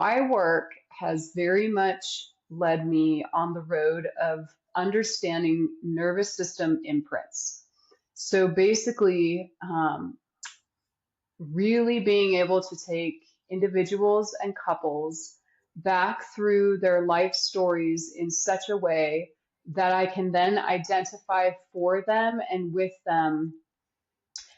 My work has very much led me on the road of understanding nervous system imprints. So basically, really being able to take individuals and couples back through their life stories in such a way that I can then identify for them and with them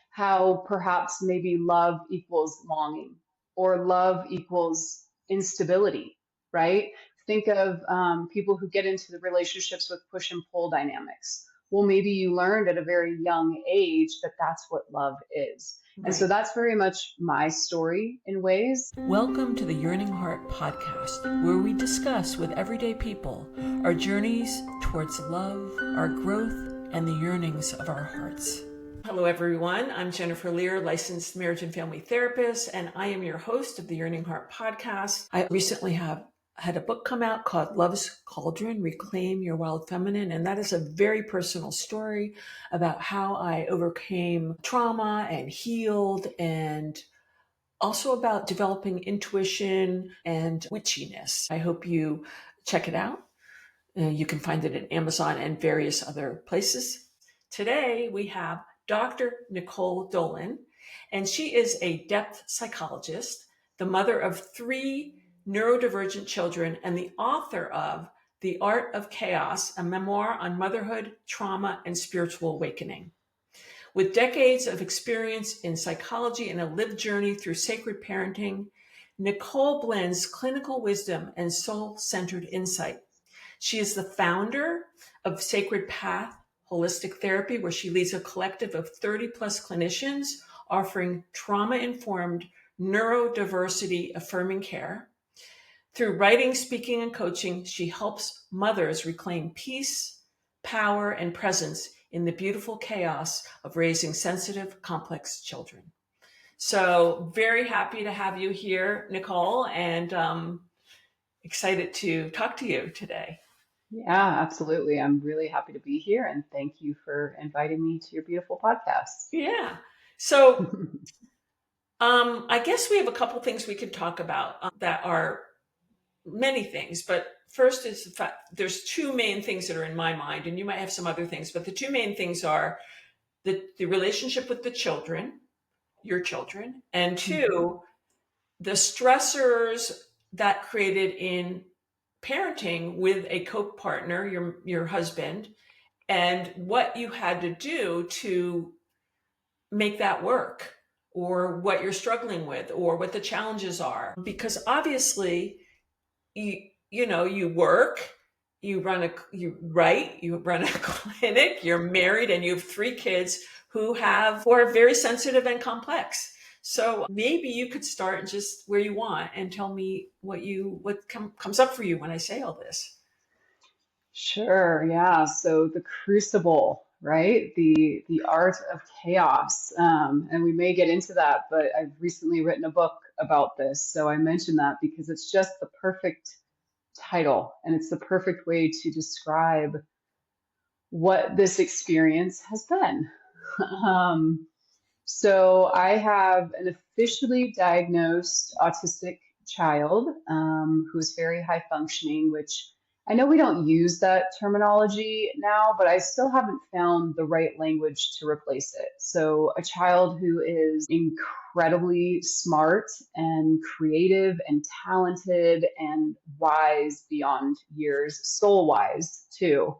how perhaps maybe love equals longing or love equals instability, right? Think of people who get into the relationships with push and pull dynamics. Well, maybe you learned at a very young age that that's what love is. And so Right. that's very much my story in ways. Welcome to the Yearning Heart podcast, where we discuss with everyday people our journeys towards love, our growth, and the yearnings of our hearts. Hello, everyone. I'm Jennifer Lehr, licensed marriage and family therapist, and I am your host of the Yearning Heart podcast. I recently have had a book come out called Love's Cauldron, Reclaim Your Wild Feminine, and that is a very personal story about how I overcame trauma and healed, and also about developing intuition and witchiness. I hope you check it out. You can find it at Amazon and various other places. Today, we have Dr. Nicole Dolan, and she is a depth psychologist, the mother of 3 neurodivergent children, and the author of The Art of Chaos, a memoir on motherhood, trauma, and spiritual awakening. With decades of experience in psychology and a lived journey through sacred parenting, Nicole blends clinical wisdom and soul-centered insight. She is the founder of Sacred Path Holistic Therapy, where she leads a collective of 30 plus clinicians offering trauma-informed, neurodiversity affirming care. Through writing, speaking, and coaching, she helps mothers reclaim peace, power, and presence in the beautiful chaos of raising sensitive, complex children. So very happy to have you here, Nicole, and excited to talk to you today. Yeah, absolutely. I'm really happy to be here and thank you for inviting me to your beautiful podcast. Yeah. So I guess we have a couple things we could talk about that are many things, but first is the fact there's 2 main things that are in my mind, and you might have some other things, but the 2 main things are the relationship with the children, your children, and 2, the stressors that created in parenting with a co-partner, your husband, and what you had to do to make that work, or what you're struggling with, or what the challenges are. Because obviously, you work, you run a clinic, you're married, and you have 3 kids who are very sensitive and complex. So maybe you could start just where you want and tell me what comes up for you when I say all this. Sure, yeah. So the Crucible, right? The art of chaos. And we may get into that, but I've recently written a book about this. So I mentioned that because it's just the perfect title and it's the perfect way to describe what this experience has been. Um, so I have an officially diagnosed autistic child who is very high functioning, which I know we don't use that terminology now, but I still haven't found the right language to replace it. So a child who is incredibly smart and creative and talented and wise beyond years, soul wise too.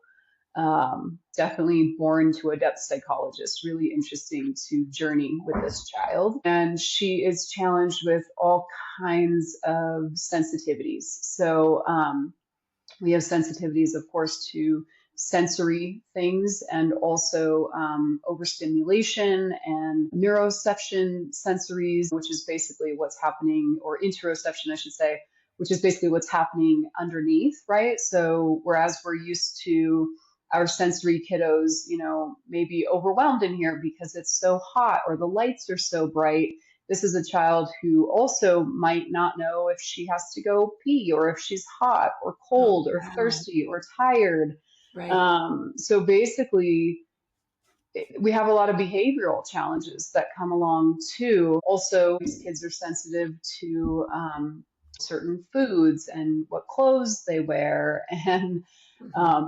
Definitely born to a depth psychologist. Really interesting to journey with this child. And she is challenged with all kinds of sensitivities. So we have sensitivities, of course, to sensory things and also overstimulation and neuroception sensories, which is basically what's happening, or interoception, I should say, which is basically what's happening underneath, right? So whereas we're used to our sensory kiddos, maybe overwhelmed in here because it's so hot or the lights are so bright. This is a child who also might not know if she has to go pee or if she's hot or cold or thirsty or tired. Right. So basically, we have a lot of behavioral challenges that come along too. Also, these kids are sensitive to certain foods and what clothes they wear, and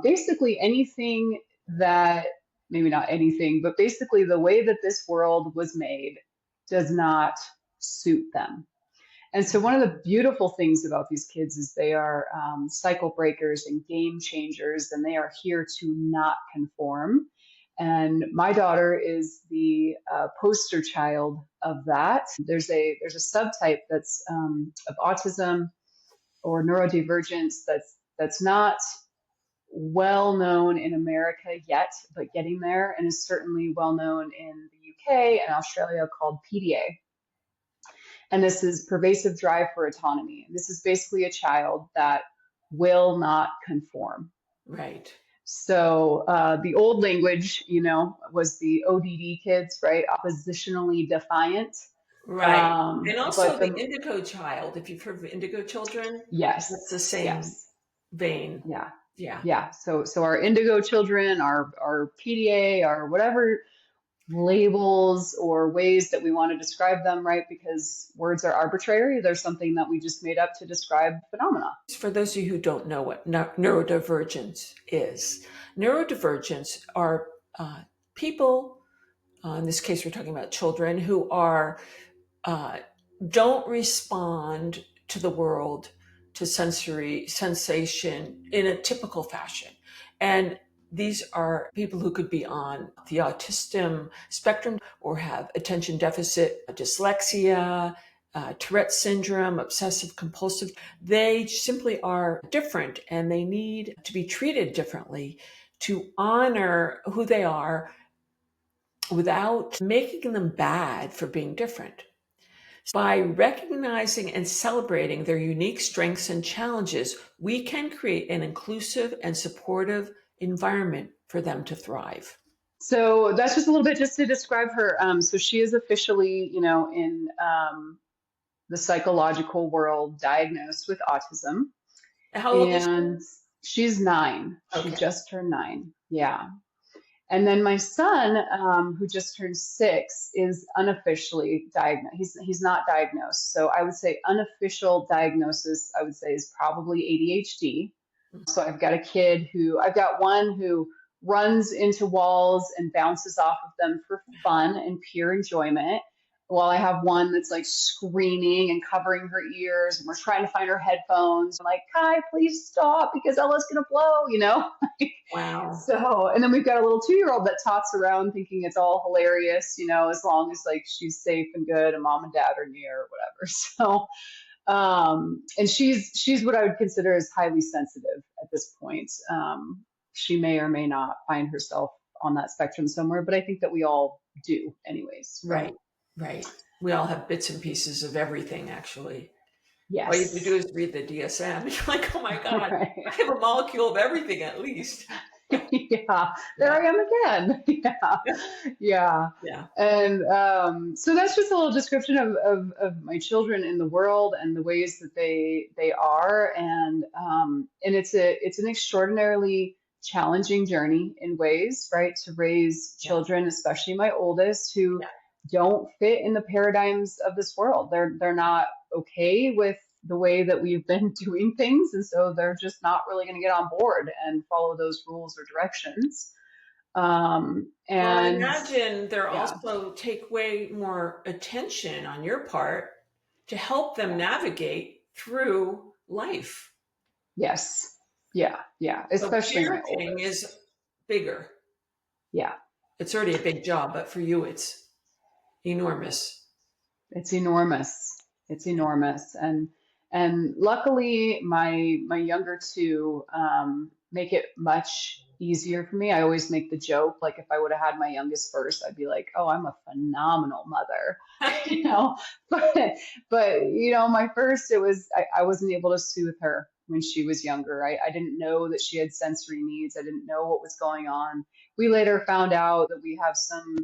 basically anything that, maybe not anything, but basically the way that this world was made does not suit them. And so one of the beautiful things about these kids is they are cycle breakers and game changers, and they are here to not conform. And my daughter is the poster child of that. There's a subtype that's of autism or neurodivergence that's not well known in America yet, but getting there, and is certainly well known in the UK and Australia, called PDA. And this is pervasive drive for autonomy. This is basically a child that will not conform. Right. So the old language, was the ODD kids, right? Oppositionally defiant. Right. And also But the indigo child, if you've heard of indigo children, yes, that's the same yes, vein. yeah, Yeah. yeah. So our indigo children, our PDA, our whatever labels or ways that we want to describe them, right? Because words are arbitrary. They're something that we just made up to describe phenomena. For those of you who don't know what neurodivergence is, neurodivergence are people, in this case we're talking about children, who are don't respond to the world, to sensory sensation in a typical fashion. And these are people who could be on the autism spectrum or have attention deficit, dyslexia, Tourette syndrome, obsessive compulsive. They simply are different, and they need to be treated differently to honor who they are without making them bad for being different. By recognizing and celebrating their unique strengths and challenges, we can create an inclusive and supportive environment for them to thrive. So that's just a little bit just to describe her. So she is officially, in the psychological world, diagnosed with autism. How old is And she's 9. She Okay. just turned 9. Yeah. And then my son, who just turned 6, is unofficially diagnosed. He's not diagnosed. So I would say unofficial diagnosis, I would say, is probably ADHD. So I've got one who runs into walls and bounces off of them for fun and pure enjoyment, while I have one that's like screaming and covering her ears, and we're trying to find her headphones. I'm like, Kai, please stop, because Ella's gonna blow. Wow. So, and then we've got a little 2-year-old that tots around thinking it's all hilarious, as long as like she's safe and good and mom and dad are near or whatever. So, and she's what I would consider as highly sensitive at this point. She may or may not find herself on that spectrum somewhere, but I think that we all do anyways. Right. We all have bits and pieces of everything, actually. Yes. All you have to do is read the DSM. You're like, oh my God, Right. I have a molecule of everything at least. Yeah, there I am again. Yeah. And so that's just a little description of my children in the world and the ways that they are, and it's an extraordinarily challenging journey in ways, right, to raise children, especially my oldest, who don't fit in the paradigms of this world. They're not okay with the way that we've been doing things, and so they're just not really going to get on board and follow those rules or directions. And I imagine they're also take way more attention on your part to help them navigate through life. Yes. Yeah. Especially so my parenting oldest. is bigger. Yeah. It's already a big job, but for you, it's enormous. It's enormous. And luckily my younger two make it much easier for me. I always make the joke, like if I would have had my youngest first, I'd be like, oh, I'm a phenomenal mother. But my first, I wasn't able to soothe her when she was younger. I didn't know that she had sensory needs. I didn't know what was going on. We later found out that we have some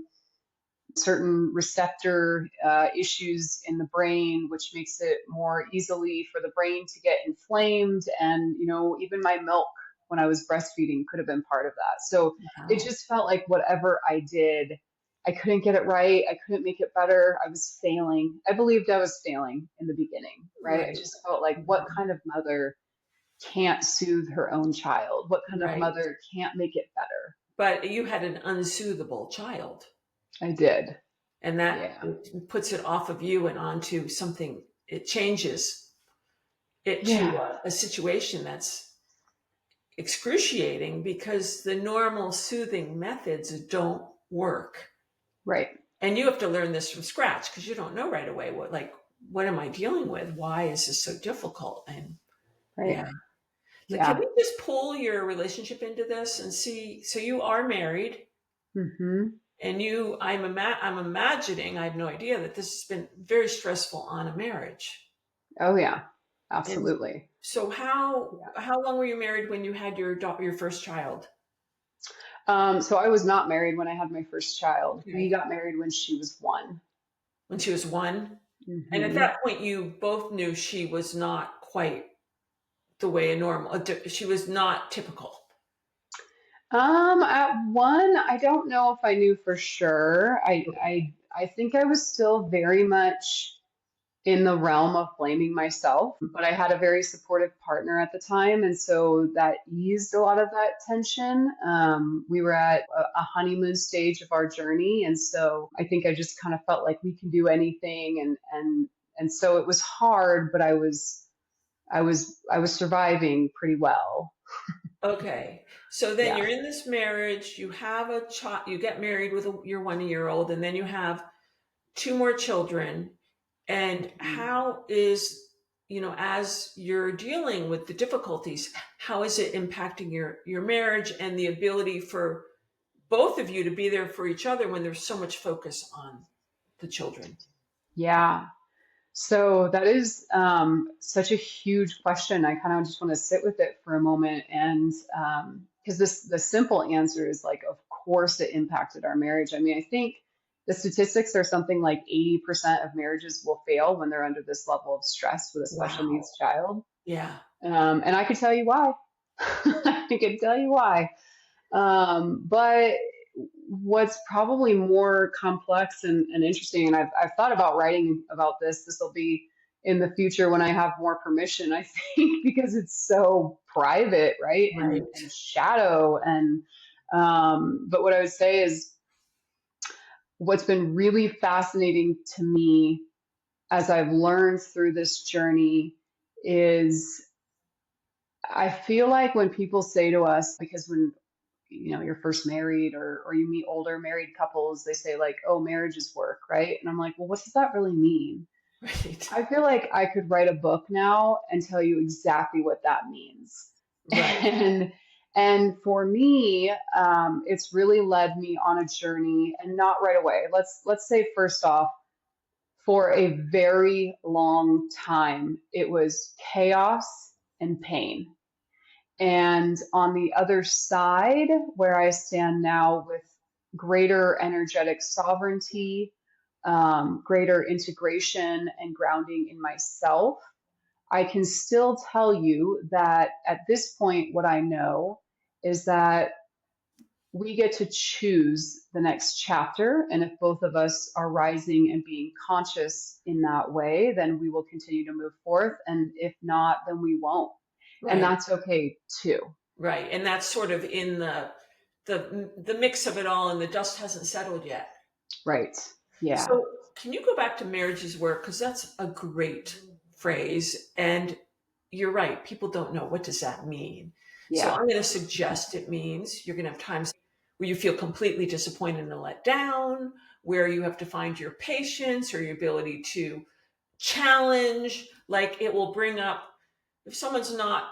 certain receptor issues in the brain, which makes it more easily for the brain to get inflamed. And, even my milk when I was breastfeeding could have been part of that. So It just felt like whatever I did I couldn't get it right. I couldn't make it better. I was failing. I believed I was failing in the beginning, right? I Right. just felt like, what kind of mother can't soothe her own child? What kind of Right. mother can't make it better? But you had an unsoothable child, I did. and that Yeah. puts it off of you and onto something. It changes it to Yeah. a situation that's excruciating because the normal soothing methods don't work. Right. And you have to learn this from scratch because you don't know right away what am I dealing with? Why is this so difficult? And Right. yeah. Like, can Yeah. we just pull your relationship into this and see? So you are married, Mm-hmm. and I'm imagining, I have no idea, that this has been very stressful on a marriage. Oh yeah. And Absolutely. so how long were you married when you had your first child? So I was not married when I had my first child. We Okay. got married when she was 1. When she was 1? And at Mm-hmm. that point, you both knew she was not quite the way she was not typical. At 1, I don't know if I knew for sure. I think I was still very much in the realm of blaming myself, but I had a very supportive partner at the time, and so that eased a lot of that tension. We were at a honeymoon stage of our journey, and so I think I just kind of felt like we can do anything, and so it was hard, but I was surviving pretty well. Okay. So then Yeah. you're in this marriage, you have a child, you get married with your 1-year-old, and then you have 2 more children. And Mhm. how is, as you're dealing with the difficulties, how is it impacting your marriage and the ability for both of you to be there for each other when there's so much focus on the children? Yeah. So that is such a huge question. I kind of just want to sit with it for a moment, and because the simple answer is like, of course, it impacted our marriage. I mean, I think the statistics are something like 80% of marriages will fail when they're under this level of stress with a special Wow. needs child. Yeah. And I could tell you why. I could tell you why. But what's probably more complex and interesting, and I've thought about writing about this. This will be in the future when I have more permission, I think, because it's so private, right? Right. And shadow. But what I would say is what's been really fascinating to me as I've learned through this journey is I feel like when people say to us, because when you're first married or you meet older married couples, they say like, oh, marriage is work, right? And I'm like, well, what does that really mean? Right. I feel like I could write a book now and tell you exactly what that means. Right. And for me, it's really led me on a journey, and not right away. Let's say first off, for a very long time, it was chaos and pain. And on the other side, where I stand now with greater energetic sovereignty, greater integration and grounding in myself, I can still tell you that at this point, what I know is that we get to choose the next chapter. And if both of us are rising and being conscious in that way, then we will continue to move forth. And if not, then we won't. And Right. that's okay too. Right. And that's sort of in the mix of it all, and the dust hasn't settled yet. Right. Yeah. So can you go back to marriage's work? Because that's a great phrase. And you're right. People don't know, what does that mean? So Yeah. I'm going to suggest it means you're going to have times where you feel completely disappointed and let down, where you have to find your patience or your ability to challenge. Like, it will bring up, if someone's not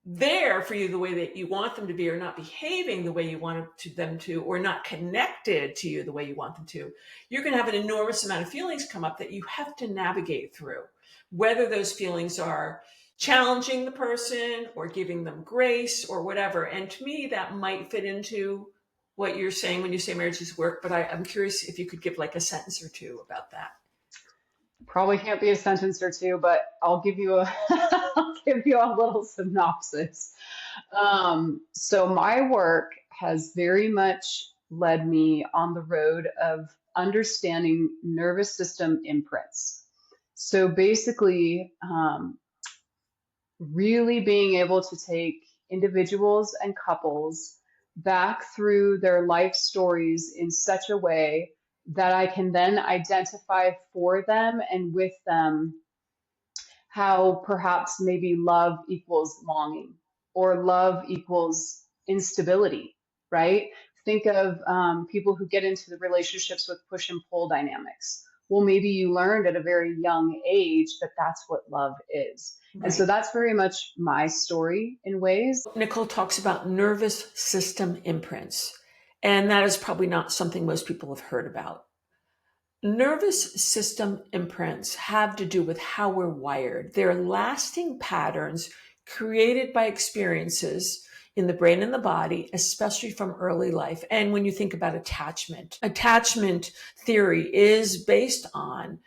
there for you the way that you want them to be, or not behaving the way you want them to, or not connected to you the way you want them to, you're going to have an enormous amount of feelings come up that you have to navigate through, whether those feelings are challenging the person or giving them grace or whatever. And to me, that might fit into what you're saying when you say marriage is work, but I'm curious if you could give like a sentence or two about that. Probably can't be a sentence or two, but I'll give you a I'll give you a little synopsis. So my work has very much led me on the road of understanding nervous system imprints. So basically, really being able to take individuals and couples back through their life stories in such a way that I can then identify for them and with them how perhaps maybe love equals longing or love equals instability, right? Think of people who get into the relationships with push and pull dynamics. Well, maybe you learned at a very young age that that's what love is. And Right. so that's very much my story in ways. Nicole talks about nervous system imprints, and that is probably not something most people have heard about. Nervous system imprints have to do with how we're wired. They're lasting patterns created by experiences in the brain and the body, especially from early life. And when you think about attachment theory is based on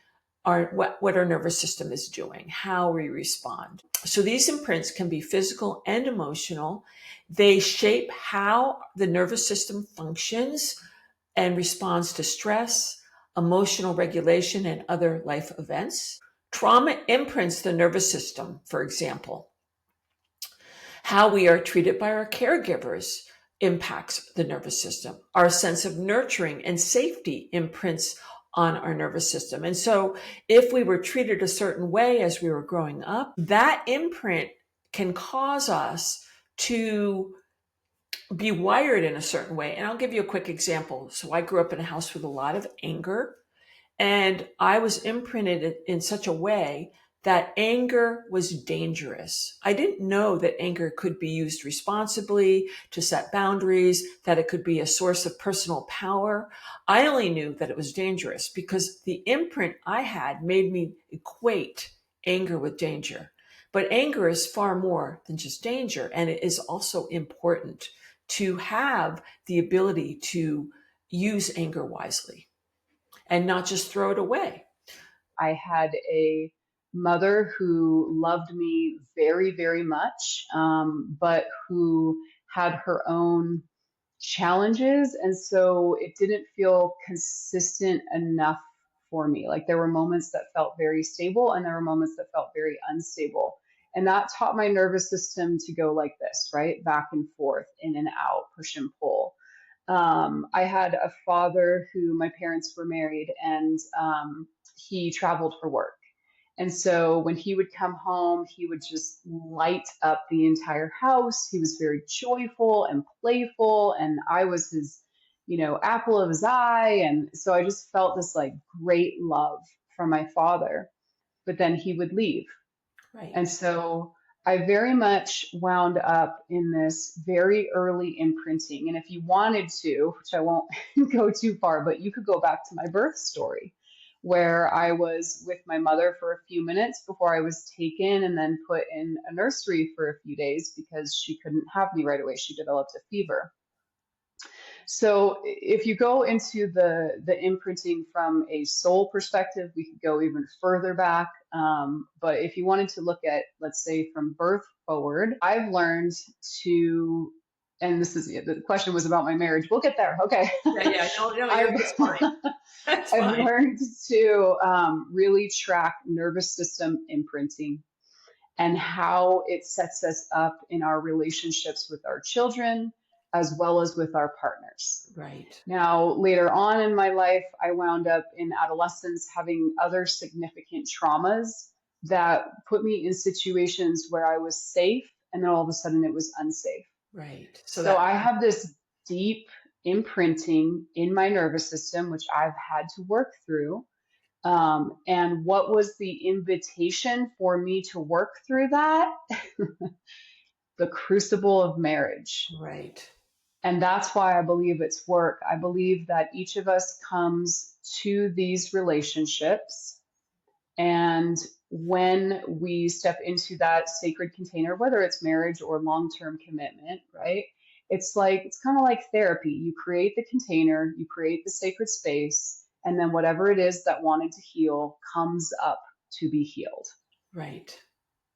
what our nervous system is doing, how we respond. So these imprints can be physical and emotional. They shape how the nervous system functions and responds to stress, emotional regulation, and other life events. Trauma imprints the nervous system, for example. How we are treated by our caregivers impacts the nervous system. Our sense of nurturing and safety imprints on our nervous system. And so if we were treated a certain way as we were growing up, that imprint can cause us to be wired in a certain way. And I'll give you a quick example. So I grew up in a house with a lot of anger, and I was imprinted in such a way that anger was dangerous. I didn't know that anger could be used responsibly to set boundaries, that it could be a source of personal power. I only knew that it was dangerous because the imprint I had made me equate anger with danger. But anger is far more than just danger, and it is also important to have the ability to use anger wisely and not just throw it away. I had a mother who loved me very, very much, but who had her own challenges. And so it didn't feel consistent enough for me. Like there were moments that felt very stable and there were moments that felt very unstable. And that taught my nervous system to go like this, right? Back and forth, in and out, push and pull. I had a father who my parents were married and he traveled for work. And so when he would come home, he would just light up the entire house. He was very joyful and playful, and I was his, apple of his eye. And so I just felt this like great love from my father. But then he would leave. Right. And so I very much wound up in this very early imprinting. And if you wanted to, which I won't go too far, but you could go back to my birth story where I was with my mother for a few minutes before I was taken and then put in a nursery for a few days because she couldn't have me right away. She developed a fever. So if you go into the imprinting from a soul perspective, we could go even further back. But if you wanted to look at, let's say, from birth forward, I've learned to, and this is the question was about my marriage. We'll get there. Okay. Yeah. No, it's fine. That's I've fine. learned to really track nervous system imprinting and how it sets us up in our relationships with our children as well as with our partners. Right. Now, later on in my life, I wound up in adolescence having other significant traumas that put me in situations where I was safe and then all of a sudden it was unsafe. Right. So I have this deep imprinting in my nervous system, which I've had to work through. And what was the invitation for me to work through that? The crucible of marriage. Right. And that's why I believe it's work. I believe that each of us comes to these relationships. And when we step into that sacred container, whether it's marriage or long-term commitment, right? It's kind of like therapy. You create the container, you create the sacred space, and then whatever it is that wanted to heal comes up to be healed. Right.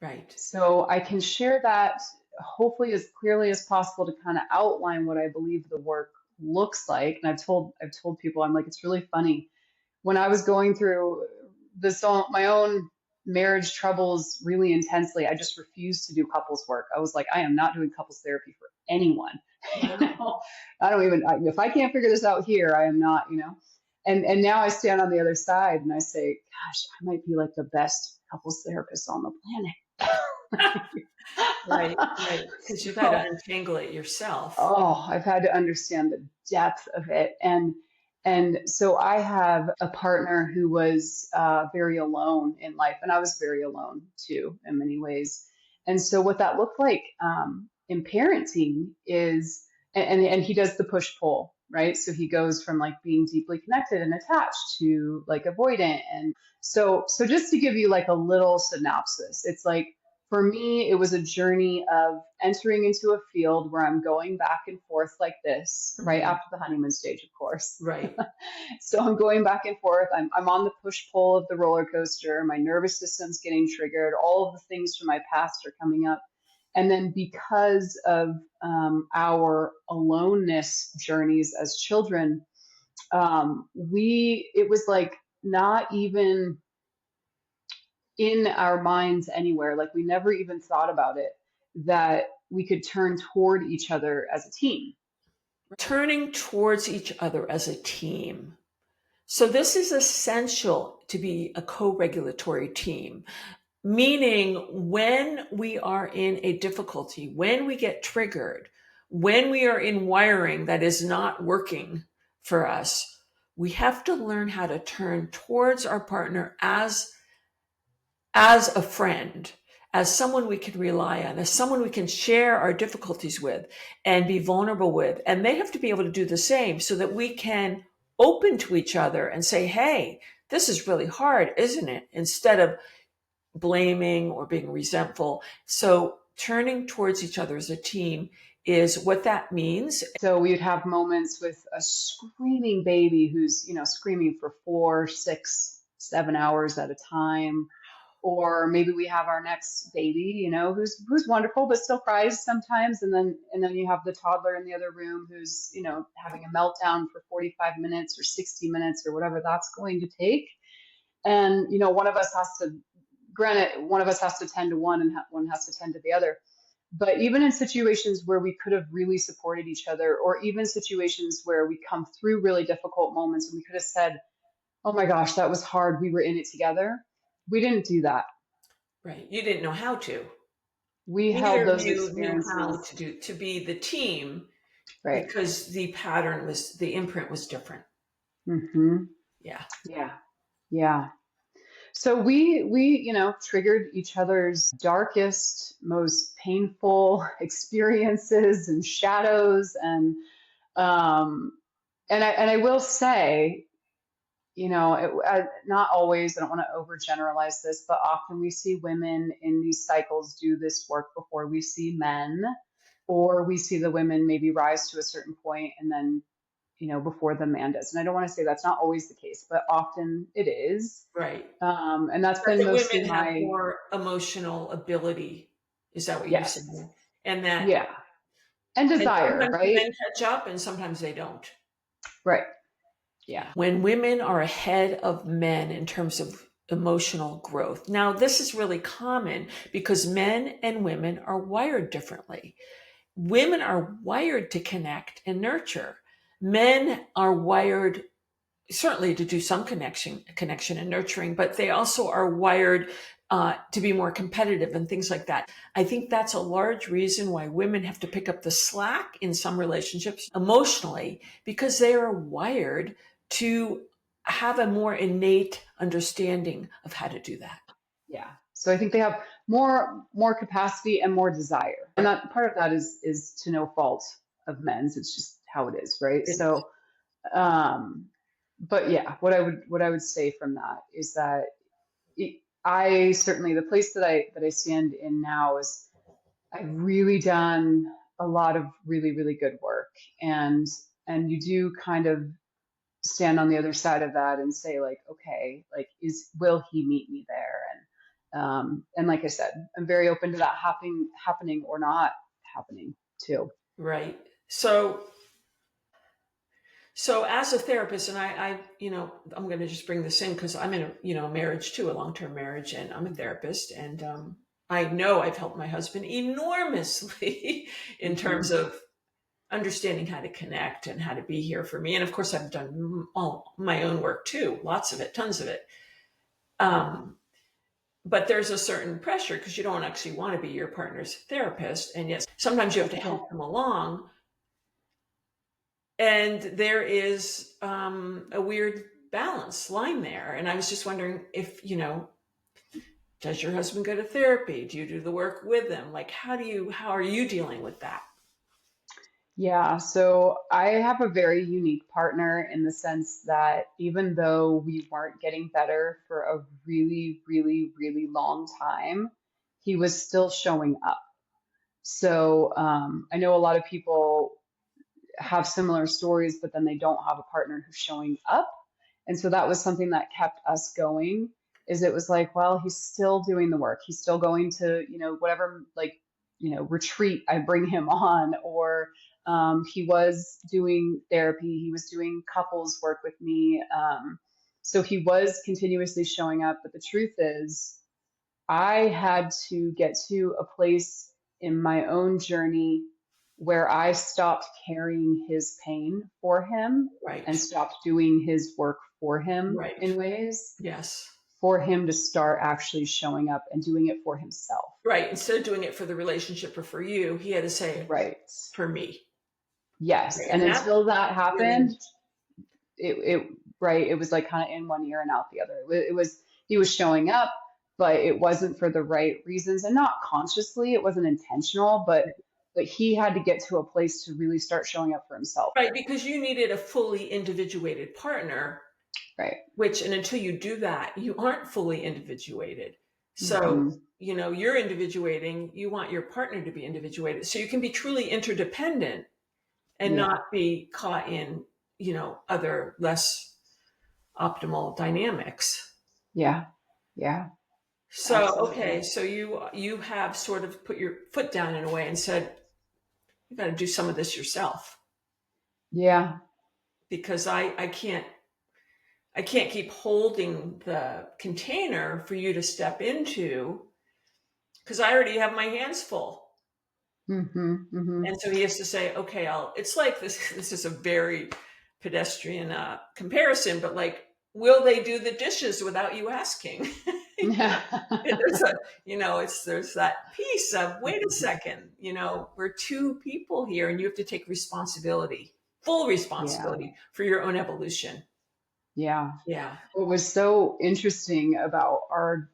Right. So I can share that hopefully as clearly as possible to kind of outline what I believe the work looks like, and I've told people, I'm like, it's really funny. When I was going through my own marriage troubles really intensely, I just refused to do couples work. I was like, I am not doing couples therapy for anyone. I don't even, if I can't figure this out here, I am not, and now I stand on the other side and I say, gosh, I might be like the best couples therapist on the planet. Right, because you've had to untangle it yourself. Oh, I've had to understand the depth of it. And so I have a partner who was very alone in life, and I was very alone too in many ways. And so what that looked like in parenting is, and he does the push pull, right? So he goes from like being deeply connected and attached to like avoidant. And so just to give you like a little synopsis, it's like, for me, it was a journey of entering into a field where I'm going back and forth like this, right after the honeymoon stage, of course. Right. So I'm going back and forth. I'm on the push pull of the roller coaster. My nervous system's getting triggered. All of the things from my past are coming up. And then because of our aloneness journeys as children, it was like not even in our minds anywhere. Like we never even thought about it, that we could turn toward each other as a team. Turning towards each other as a team. So this is essential to be a co-regulatory team, meaning when we are in a difficulty, when we get triggered, when we are in wiring that is not working for us, we have to learn how to turn towards our partner as a friend, as someone we can rely on, as someone we can share our difficulties with and be vulnerable with. And they have to be able to do the same so that we can open to each other and say, hey, this is really hard, isn't it? Instead of blaming or being resentful. So turning towards each other as a team is what that means. So we would have moments with a screaming baby who's, screaming for 4, 6, 7 hours at a time. Or maybe we have our next baby, who's wonderful but still cries sometimes, and then you have the toddler in the other room who's having a meltdown for 45 minutes or 60 minutes or whatever that's going to take. And one of us has to tend to one and one has to tend to the other. But even in situations where we could have really supported each other, or even situations where we come through really difficult moments and we could have said, oh my gosh, that was hard, we were in it together, we didn't do that. Right. You didn't know how to. We held those experiences. Knew how to be the team, right? Because the imprint was different. Mm-hmm. Yeah. So we triggered each other's darkest, most painful experiences and shadows, and I will say, not always, I don't want to overgeneralize this, but often we see women in these cycles do this work before we see men, or we see the women maybe rise to a certain point and then, before the man does. And I don't want to say that's not always the case, but often it is. Right. And that's been mostly women have more emotional ability. Is that what you're saying? And that, yeah. And desire, right? Men catch up and sometimes they don't. Right. Yeah. When women are ahead of men in terms of emotional growth. Now, this is really common because men and women are wired differently. Women are wired to connect and nurture. Men are wired certainly to do some connection and nurturing, but they also are wired to be more competitive and things like that. I think that's a large reason why women have to pick up the slack in some relationships emotionally, because they are wired to have a more innate understanding of how to do that. Yeah. So I think they have more capacity and more desire. And that part of that is to no fault of men's. It's just how it is, right? So but yeah, what I would say from that is that I certainly, the place that I stand in now is, I've really done a lot of really, really good work. And you do kind of stand on the other side of that and say, like, okay, like, will he meet me there? And like I said, I'm very open to that happening or not happening too. Right. So So as a therapist, and I'm going to just bring this in because I'm in a marriage too, a long-term marriage, and I'm a therapist, and I know I've helped my husband enormously in terms of understanding how to connect and how to be here for me. And of course, I've done all my own work too, lots of it, tons of it. But there's a certain pressure because you don't actually want to be your partner's therapist, and yet sometimes you have to help them along. And there is a weird balance line there. And I was just wondering if, does your husband go to therapy? Do you do the work with them? Like, how are you dealing with that? Yeah, so I have a very unique partner in the sense that even though we weren't getting better for a really, really, really long time, he was still showing up. So I know a lot of people have similar stories, but then they don't have a partner who's showing up. And so that was something that kept us going, is it was like, well, he's still doing the work. He's still going to, whatever, like, retreat I bring him on, or he was doing therapy. He was doing couples work with me. So he was continuously showing up. But the truth is, I had to get to a place in my own journey where I stopped carrying his pain for him Right. and stopped doing his work for him Right. in ways Yes. for him to start actually showing up and doing it for himself. Right. Instead of doing it for the relationship or for you, he had to say, right, for me. Yes. Right. And until that happened, really... it was like kind of in one ear and out the other. He was showing up, but it wasn't for the right reasons, and not consciously. It wasn't intentional, but he had to get to a place to really start showing up for himself. Right, because you needed a fully individuated partner. Right. And until you do that, you aren't fully individuated. So, you're individuating, you want your partner to be individuated. So you can be truly interdependent and not be caught in, other less optimal dynamics. Yeah. Yeah. So, Absolutely. okay. So you have sort of put your foot down in a way and said, you got to do some of this yourself. Yeah. Because I can't keep holding the container for you to step into because I already have my hands full. And so he has to say, okay, it's like this is a very pedestrian comparison, but like, will they do the dishes without you asking? There's that piece of, wait a second, we're two people here and you have to take responsibility, full responsibility for your own evolution. Yeah. Yeah. What was so interesting about our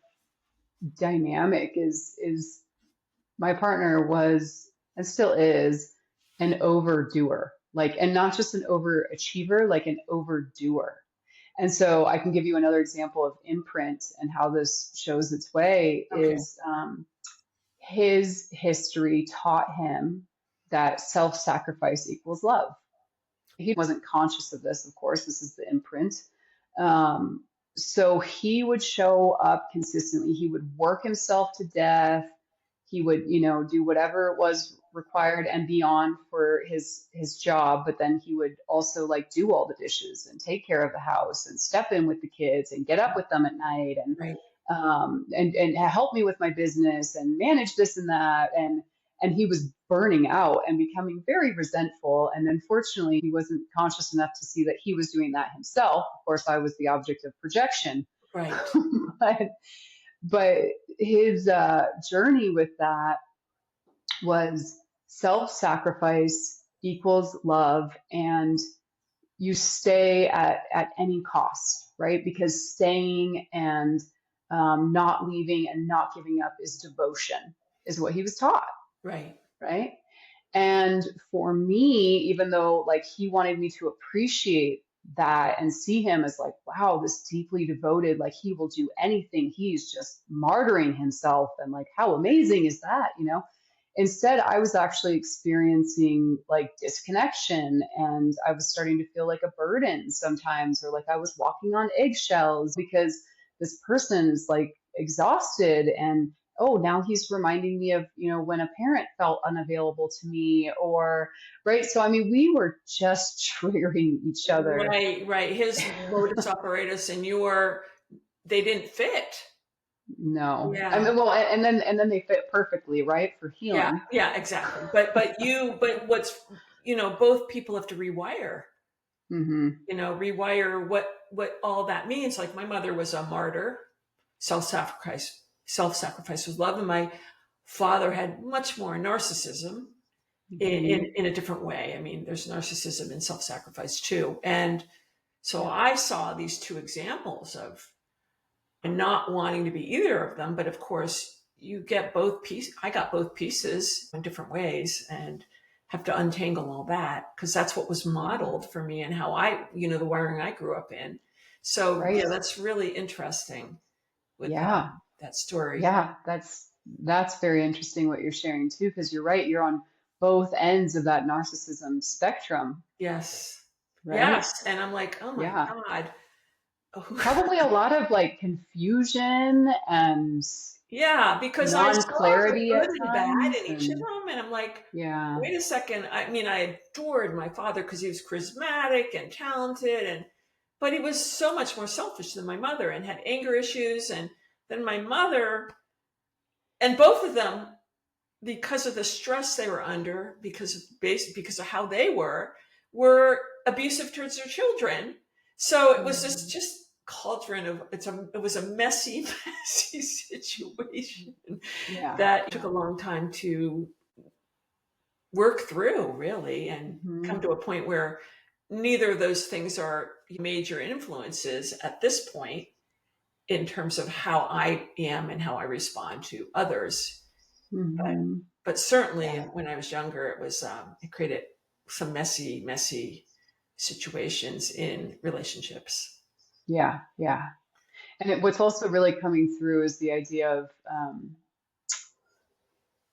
dynamic is my partner was, and still is, an overdoer, and not just an overachiever, like an overdoer. And so I can give you another example of Imprint and how this shows its way. Is his history taught him that self-sacrifice equals love. He wasn't conscious of this, of course. This is the Imprint. So he would show up consistently. He would work himself to death. He would, do whatever it was required and beyond for his job. But then he would also do all the dishes and take care of the house and step in with the kids and get up with them at night and and help me with my business and manage this and that. And he was burning out and becoming very resentful. And unfortunately, he wasn't conscious enough to see that he was doing that himself. Of course, I was the object of projection. Right. but his journey with that was self-sacrifice equals love. And you stay at any cost, right? Because staying and not leaving and not giving up is devotion, is what he was taught. Right. And for me, even though he wanted me to appreciate that and see him as wow, this deeply devoted, he will do anything. He's just martyring himself. And how amazing is that? Instead, I was actually experiencing disconnection, and I was starting to feel like a burden sometimes, or I was walking on eggshells because this person is exhausted and oh, now he's reminding me of, when a parent felt unavailable to me, or, right. So, I mean, we were just triggering each other. Right. His modus operatus and they didn't fit. No. I Yeah. mean, well, and then they fit perfectly, right, for Yeah. healing. Yeah, exactly. But what's, both people have to rewire, Hmm. rewire what all that means. Like my mother was a martyr, self-sacrifice was love. And my father had much more narcissism Hmm. in a different way. I mean, there's narcissism in self-sacrifice too. And so Yeah. I saw these two examples of not wanting to be either of them. But of course, you get both pieces. I got both pieces in different ways and have to untangle all that because that's what was modeled for me and how the wiring I grew up in. So yeah, Right. that's really interesting with Yeah. that story. Yeah. That's very interesting what you're sharing too, because you're right. You're on both ends of that narcissism spectrum, Yes. right? Yes. And I'm like, oh my Yeah. God. Probably a lot of like confusion and Yeah, because I saw the non-clarity good at and bad times. in each of And them. And I'm like, yeah. wait a second. I mean, I adored my father because he was charismatic and talented, but he was so much more selfish than my mother and had anger issues. And then my mother, and both of them, because of the stress they were under, because of how they were abusive towards their children. So it was this Mhm. just cauldron of it was a messy, messy situation Yeah. that took a Yeah. long time to work through, really, and come Hmm. to a point where neither of those things are major influences at this point in terms of how I am and how I respond to others. But Hmm. but certainly Yeah. when I was younger, it created some messy situations in relationships. Yeah. Yeah. And what's also really coming through is the idea of,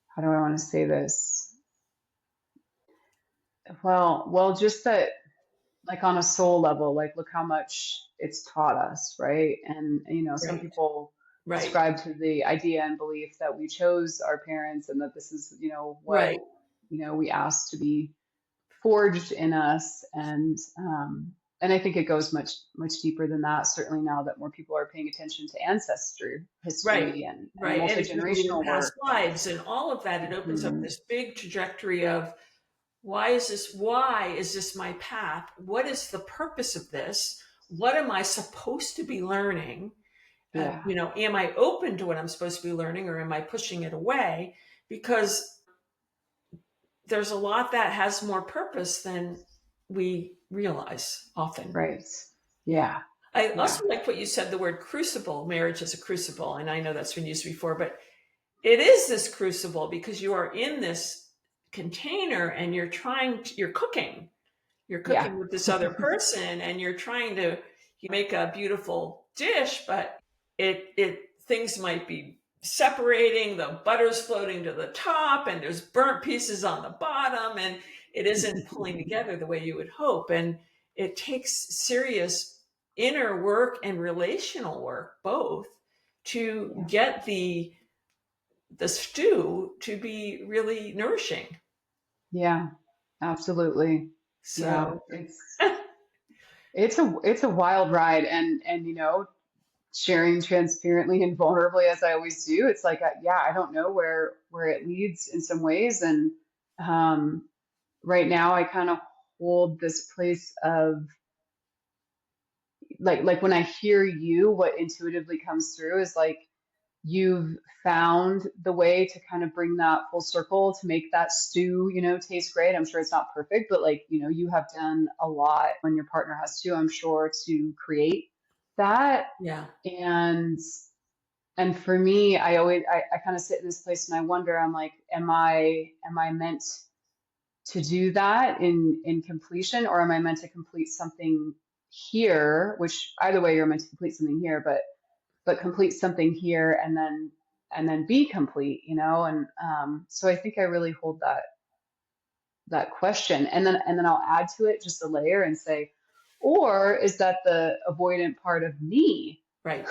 how do I want to say this? Well, just that, like on a soul level, like look how much it's taught us, right? And some Right, people right, ascribe to the idea and belief that we chose our parents and that this is, what, right, we asked to be forged in us. And I think it goes much much deeper than that, certainly now that more people are paying attention to ancestry right, history and right. And if you read in multi-generational past work. lives and all of that, it opens up Hmm. this big trajectory of why is this my path? What is the purpose of this? What am I supposed to be learning? Yeah. Am I open to what I'm supposed to be learning or am I pushing it away? Because there's a lot that has more purpose than we realize often. Right. Yeah. Yeah. I Yeah. also like what you said, the word crucible, marriage is a crucible. And I know that's been used before, but it is this crucible because you are in this container and you're cooking. You're Yeah. cooking with this other person and you're trying to make a beautiful dish, but things might be separating, the butter's floating to the top and there's burnt pieces on the bottom and it isn't pulling together the way you would hope. And it takes serious inner work and relational work both to Yeah. get the stew to be really nourishing. Yeah. Absolutely. Yeah. So It's a wild ride, and sharing transparently and vulnerably as I always do. It's like, yeah, I don't know where it leads in some ways. And um, right now, I kind of hold this place of like when I hear you, what intuitively comes through is like you've found the way to kind of bring that full circle to make that stew, taste great. I'm sure it's not perfect, but like, you have done a lot when your partner has to, I'm sure, to create that. yeah. And and for me, I kind of sit in this place and I wonder, I'm like, am I meant to do that in completion, or am I meant to complete something here, which either way you're meant to complete something here, but complete something here and then be complete, and so I think I really hold that question, and then I'll add to it just a layer and say, or is that the avoidant part of me Right.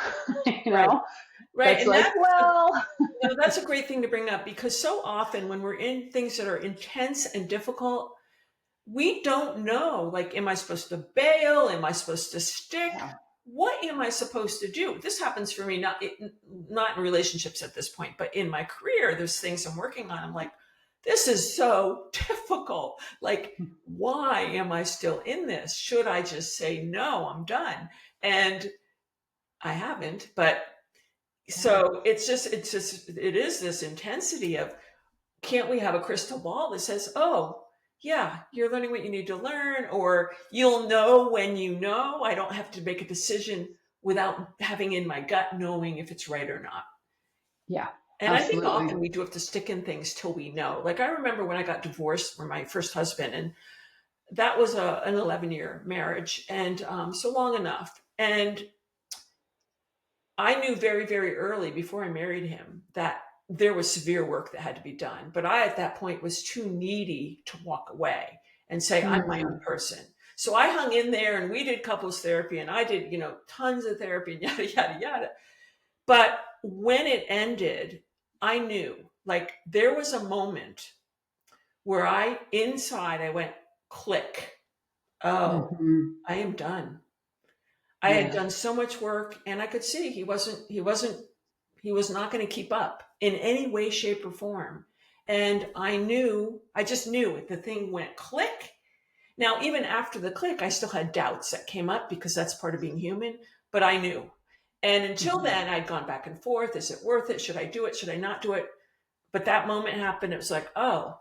you Right. know, Right. that's And like, well, that's a great thing to bring up, because so often when we're in things that are intense and difficult, we don't know, like, am I supposed to bail? Am I supposed to stick? yeah, What am I supposed to do? This happens for me, not in relationships at this point, but in my career, there's things I'm working on. I'm like, this is so difficult. Like, why am I still in this? Should I just say, no, I'm done? And I haven't, but yeah, so it is this intensity of, can't we have a crystal ball that says, oh, yeah, you're learning what you need to learn, or you'll know when you know. I don't have to make a decision without having in my gut knowing if it's right or not. yeah, And I think absolutely. often we do have to stick in things till we know. Like, I remember when I got divorced from my first husband, and that was an 11-year marriage, and so long enough. And I knew very, very early before I married him that there was severe work that had to be done. But I, at that point, was too needy to walk away and say, I'm my own Hmm. person. So I hung in there, and we did couples therapy, and I did, tons of therapy and yada, yada, yada. But when it ended, I knew, like, there was a moment where I went click. Oh, Hmm. I am done. I had Yeah. done so much work, and I could see he was not going to keep up in any way, shape, or form. And I just knew the thing went click. Now, even after the click, I still had doubts that came up, because that's part of being human, but I knew. And until Hmm. then, I'd gone back and forth. Is it worth it? Should I do it? Should I not do it? But that moment happened. It was like, oh,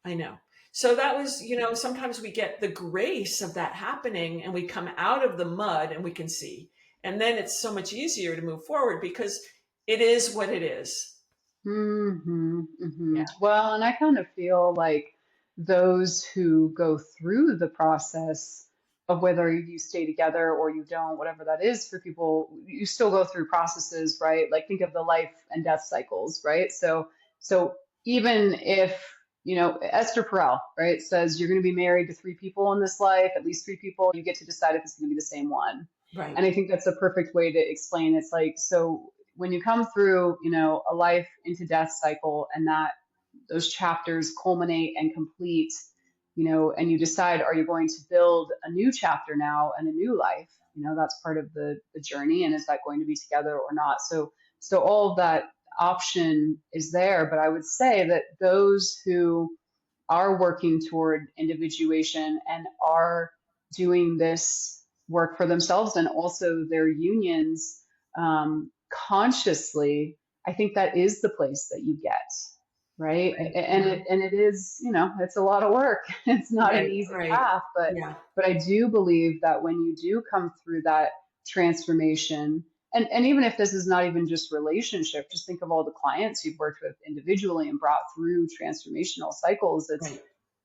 I know. So that was, sometimes we get the grace of that happening, and we come out of the mud and we can see. And then it's so much easier to move forward, because it is what it is. Hmm. Hmm. Yeah. Well, and I kind of feel like those who go through the process of whether you stay together or you don't, whatever that is for people, you still go through processes, right? Like think of the life and death cycles, right? So even if, Esther Perel, right, says you're going to be married to three people in this life, at least three people, you get to decide if it's going to be the same one. Right. And I think that's a perfect way to explain. It's like, so when you come through, a life into death cycle, and that those chapters culminate and complete, and you decide, are you going to build a new chapter now and a new life? That's part of the journey. And is that going to be together or not? So all of that option is there. But I would say that those who are working toward individuation and are doing this work for themselves and also their unions consciously, I think that is the place that you get, right? Right. And Yeah. it is, it's a lot of work. It's not an Right. easy Right. path, but Yeah. I do believe that when you do come through that transformation, and even if this is not even just relationship, just think of all the clients you've worked with individually and brought through transformational cycles. Right.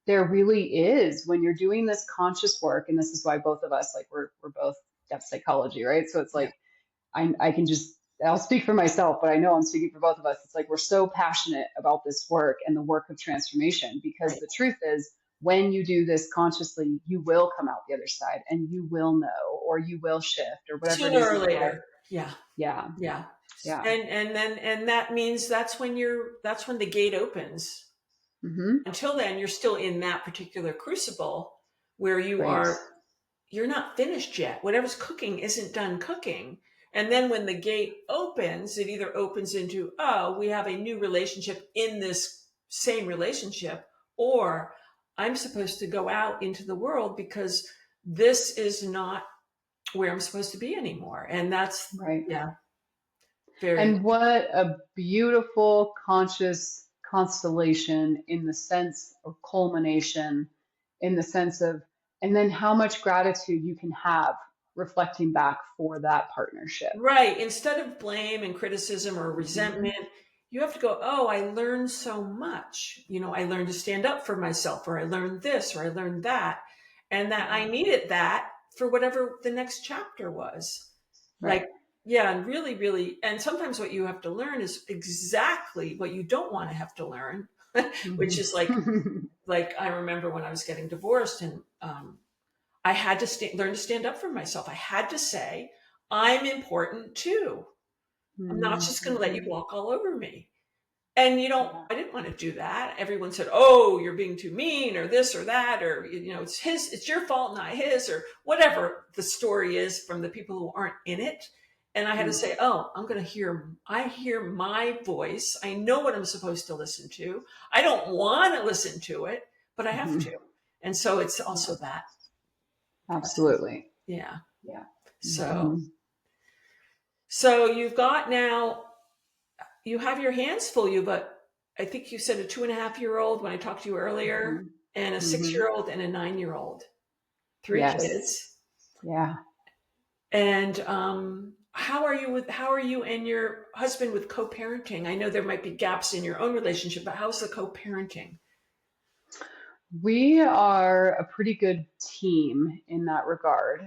There really is, when you're doing this conscious work, and this is why both of us, like, we're both depth psychology, right? So it's Yeah. like, I can just, I'll speak for myself, but I know I'm speaking for both of us. It's like we're so passionate about this work and the work of transformation, because Right. the truth is, when you do this consciously, you will come out the other side and you will know, or you will shift, or whatever it Sooner is or in your life. later. Yeah. Yeah, Yeah. yeah. And that means that's when the gate opens. Hmm. Until then, you're still in that particular crucible where Right. you're not finished yet. Whatever's cooking isn't done cooking. And then when the gate opens, it either opens into, oh, we have a new relationship in this same relationship, or I'm supposed to go out into the world because this is not where I'm supposed to be anymore. And that's, Right. yeah, very, And what a beautiful conscious constellation, in the sense of culmination, in the sense of, and then how much gratitude you can have reflecting back for that partnership. right. Instead of blame and criticism or Hmm. resentment, you have to go, oh, I learned so much. I learned to stand up for myself, or I learned this, or I learned that, and that I Yeah. needed that for whatever the next chapter was. Right. Like, yeah, and really, really, and sometimes what you have to learn is exactly what you don't want to have to learn, which is Hmm. like I remember when I was getting divorced, and I had to learn to stand up for myself. I had to say, I'm important too. I'm not just going to let you Mm-hmm. walk all over me. And Yeah. I didn't want to do that. Everyone said, "Oh, you're being too mean," or this or that, or it's your fault, not his, or whatever the story is from the people who aren't in it. And I had to Mm-hmm. say, "Oh, I hear my voice. I know what I'm supposed to listen to. I don't want to listen to it, but I have Mm-hmm. to." And so it's Yeah. also that process. Absolutely. Yeah. Yeah. So, Mm-hmm. so you've got now, you have your hands full, but I think you said a 2.5-year-old when I talked to you earlier, Mm-hmm. and a six Mm-hmm. year old and a 9-year-old, three Yes. kids. Yeah. And how are you and your husband with co-parenting? I know there might be gaps in your own relationship, but how's the co-parenting? We are a pretty good team in that regard.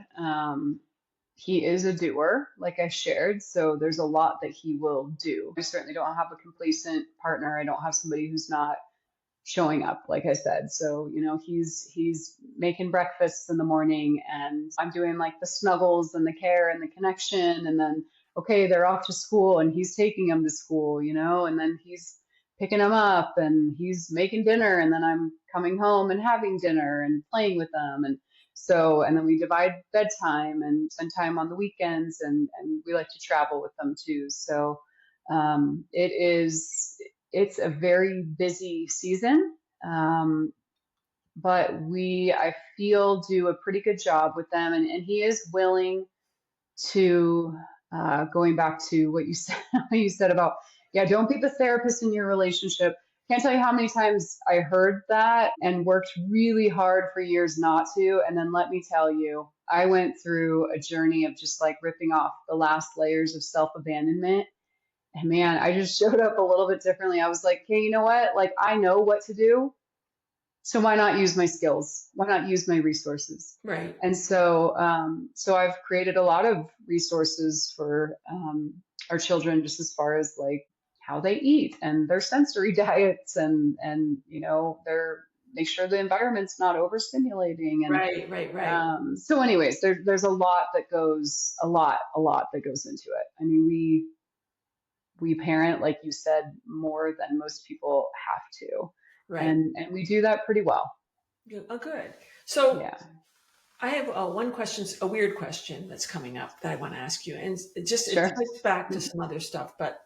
He is a doer, like I shared, so there's a lot that he will do. I certainly don't have a complacent partner. I don't have somebody who's not showing up, like I said. So, he's making breakfasts in the morning and I'm doing like the snuggles and the care and the connection, and then okay, they're off to school and he's taking them to school, and then he's picking them up and he's making dinner, and then I'm coming home and having dinner and playing with them. And then we divide bedtime and spend time on the weekends, and we like to travel with them too. So it's a very busy season, um, but I feel, do a pretty good job with them. And he is willing to, going back to what you said, what you said about, yeah, don't be the therapist in your relationship. Can't tell you how many times I heard that and worked really hard for years not to. And then let me tell you, I went through a journey of just like ripping off the last layers of self abandonment, and man, I just showed up a little bit differently. I was like, hey, you know what? Like, I know what to do. So why not use my skills? Why not use my resources? Right. And so I've created a lot of resources for our children, just as far as like how they eat and their sensory diets, and their make sure the environment's not overstimulating. And Right, right, right. so, anyways, there's a lot that goes into it. I mean, we parent, like you said, more than most people have to. Right. And we do that pretty well. Good. Oh, good. So Yeah, I have one question, a weird question that's coming up that I want to ask you. And it sure. ties back to some other stuff, but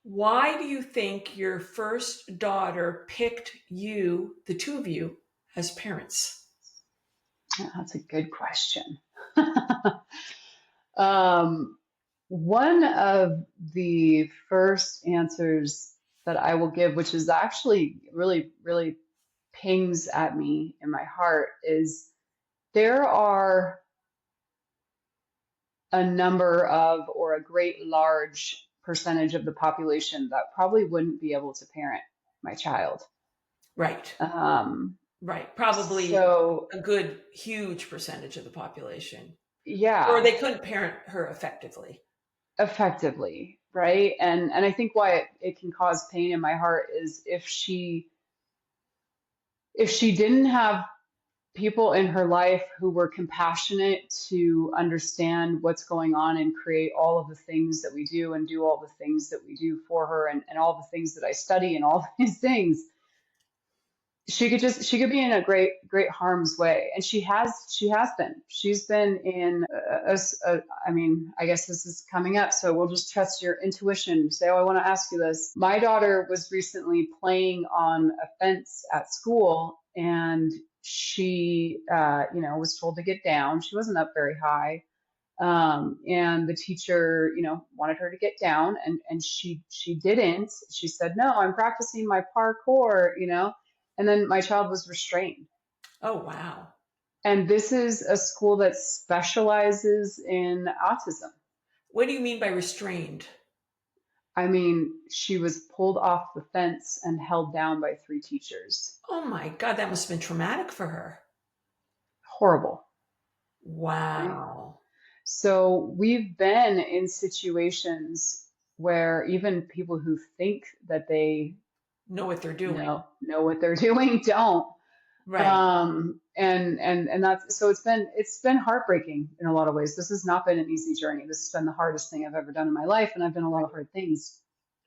why do you think your first daughter picked you, the two of you, as parents? Yeah, that's a good question. um, One of the first answers that I will give, which is actually really, really pings at me in my heart, is there are a number of, or a great large percentage of the population that probably wouldn't be able to parent my child. Right. Um, Right. Probably so a good, huge percentage of the population. Or yeah, they couldn't parent her effectively. effectively, right? And I think why it can cause pain in my heart is if she didn't have people in her life who were compassionate to understand what's going on and create all of the things that we do and do all the things that we do for her, and all the things that I study and all these things, she could be in a great harm's way. And she's been in I mean, I guess this is coming up, so we'll just trust your intuition. Say, oh, I want to ask you this. My daughter was recently playing on a fence at school, and she was told to get down. She wasn't up very high, and the teacher, wanted her to get down, and she didn't. She said, no, I'm practicing my parkour. And then my child was restrained. Oh, wow. And this is a school that specializes in autism. What do you mean by restrained? I mean, she was pulled off the fence and held down by three teachers. Oh my God, that must have been traumatic for her. Horrible, right? Wow. So we've been in situations where even people who think that they Know what they're doing. know what they're doing don't. Right. And that's, so it's been heartbreaking in a lot of ways. This has not been an easy journey. This has been the hardest thing I've ever done in my life, and I've done a lot of hard things.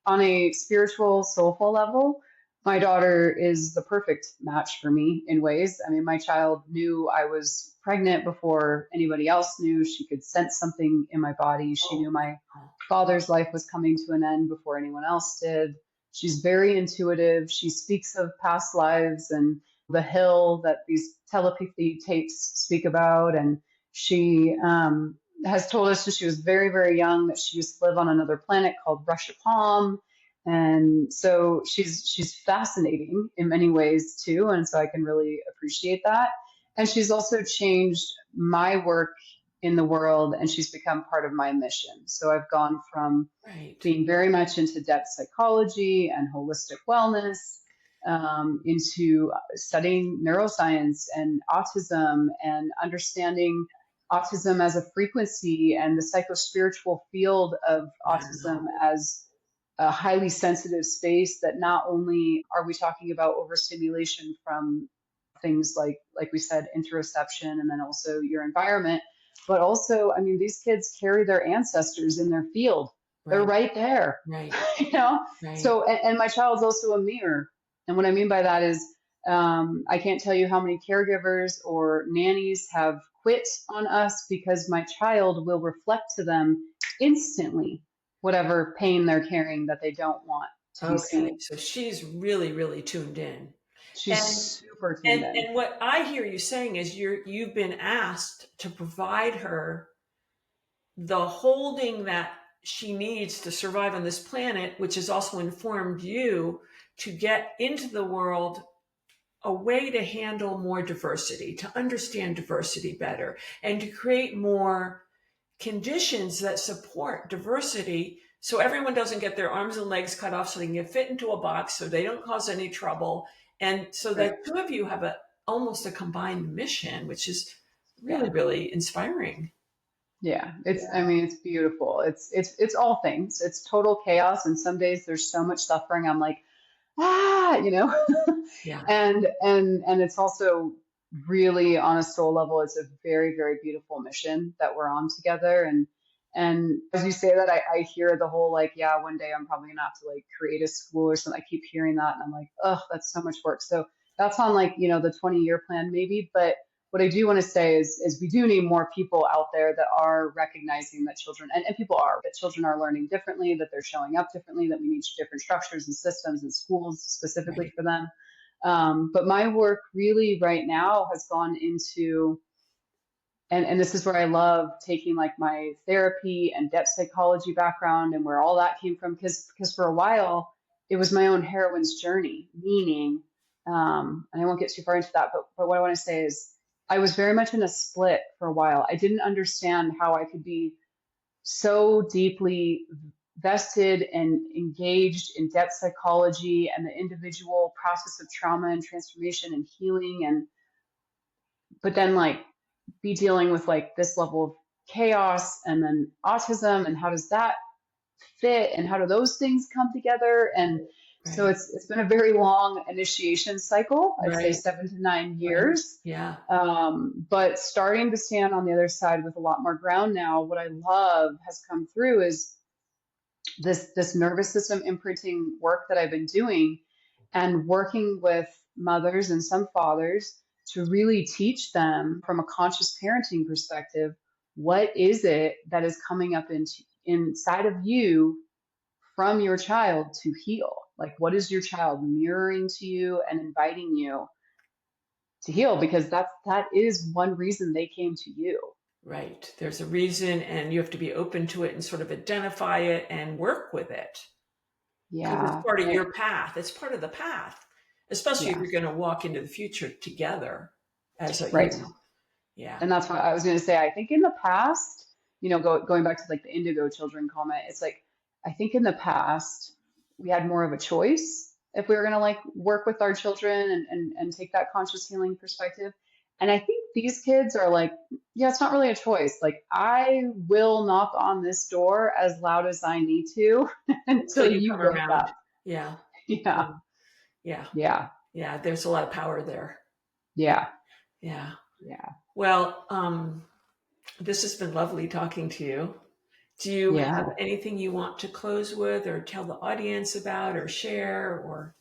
On a spiritual, soulful level, my daughter is the perfect match for me in ways. I mean, my child knew I was pregnant before anybody else knew. She could sense something in my body. She knew my father's life was coming to an end before anyone else did. She's very intuitive. She speaks of past lives and the hill that these telepathy tapes speak about. And she has told us since she was very, very young that she used to live on another planet called Russia Palm. And so she's fascinating in many ways too. And so I can really appreciate that. And she's also changed my work in the world, and she's become part of my mission. So I've gone from being very much into depth psychology and holistic wellness into studying neuroscience and autism and understanding autism as a frequency and the psychospiritual field of autism as a highly sensitive space, that not only are we talking about overstimulation from things like we said, interoception, and then also your environment, but also, I mean, these kids carry their ancestors in their field. They're right there, you know? So, and my child's also a mirror. And what I mean by that is, I can't tell you how many caregivers or nannies have quit on us because my child will reflect to them instantly whatever pain they're carrying that they don't want to be seen. So she's really, really tuned in. She's super tuned in. And what I hear you saying is you've been asked to provide her the holding that she needs to survive on this planet, which has also informed you to get into the world a way to handle more diversity, to understand diversity better, and to create more conditions that support diversity so everyone doesn't get their arms and legs cut off so they can fit into a box so they don't cause any trouble. And so that two of you have almost a combined mission, which is really, really inspiring. Yeah, I mean, it's beautiful. It's all things. It's total chaos. And some days there's so much suffering. I'm like, you know? And it's also really on a soul level, it's a very, very beautiful mission that we're on together. And as you say that, I hear the whole, like, yeah, one day I'm probably gonna have to like create a school or something. I keep hearing that and I'm like, oh, that's so much work. So that's on like, you know, the 20-year plan maybe. But what I do want to say is we do need more people out there that are recognizing that children, and that children are learning differently, that they're showing up differently, that we need different structures and systems and schools specifically for them. But my work really right now has gone into, and this is where I love taking like my therapy and depth psychology background and where all that came from, because for a while it was my own heroine's journey, meaning, and I won't get too far into that, but what I want to say is I was very much in a split for a while. I didn't understand how I could be so deeply vested and engaged in depth psychology and the individual process of trauma and transformation and healing, but then like be dealing with like this level of chaos and then autism, and how does that fit and how do those things come together? And so it's been a very long initiation cycle. I'd say 7 to 9 years. But starting to stand on the other side with a lot more ground now. What I love has come through is this nervous system imprinting work that I've been doing, and working with mothers and some fathers to really teach them from a conscious parenting perspective, what is it that is coming up inside of you from your child to heal? Like, what is your child mirroring to you and inviting you to heal? Because that is one reason they came to you. Right. There's a reason, and you have to be open to it and sort of identify it and work with it. Yeah. It's part of your path. It's part of the path, especially if you're going to walk into the future together as a unit. And that's what I was going to say. I think in the past, you know, going back to like the indigo children comment, it's like, I think in the past we had more of a choice if we were going to like work with our children and take that conscious healing perspective. And I think these kids are like, yeah, it's not really a choice. Like, I will knock on this door as loud as I need to until you come around. Yeah. There's a lot of power there. Yeah. Yeah. Yeah. Well, this has been lovely talking to you. Do you Yeah. have anything you want to close with or tell the audience about or share or?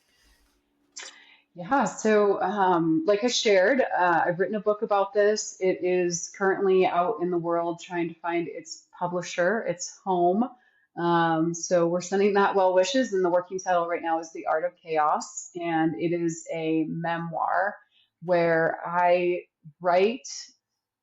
Yeah, so like I shared, I've written a book about this. It is currently out in the world trying to find its publisher, its home. So we're sending that well wishes, and the working title right now is The Art of Chaos, and it is a memoir where I write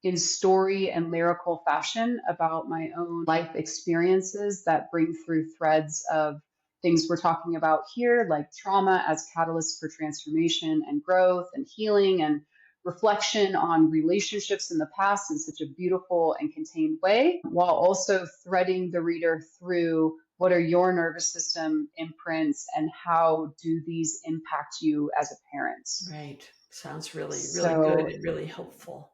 in story and lyrical fashion about my own life experiences that bring through threads of things we're talking about here, like trauma as catalyst for transformation and growth and healing and reflection on relationships in the past in such a beautiful and contained way, while also threading the reader through what are your nervous system imprints and how do these impact you as a parent. Right. Sounds really, really good So and really helpful.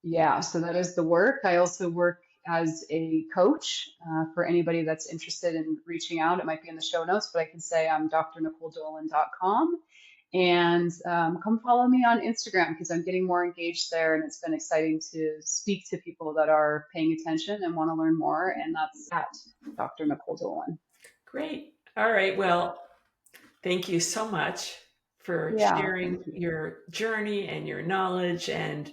yeah, so that is the work. I also work as a coach for anybody that's interested in reaching out. It might be in the show notes, but I can say I'm drnicoledolan.com. And come follow me on Instagram because I'm getting more engaged there. And it's been exciting to speak to people that are paying attention and want to learn more. And that's at Dr. Nicole Dolan. Great. All right. Well, thank you so much for Yeah, sharing thank you. your journey and your knowledge, and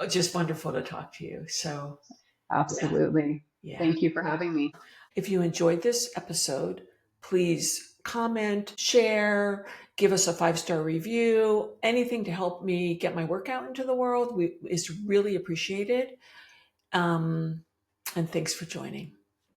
just wonderful to talk to you. So, yeah, Absolutely. yeah. Thank you for having me. If you enjoyed this episode, please comment, share, give us a 5-star review. Anything to help me get my work out into the world is really appreciated. And thanks for joining.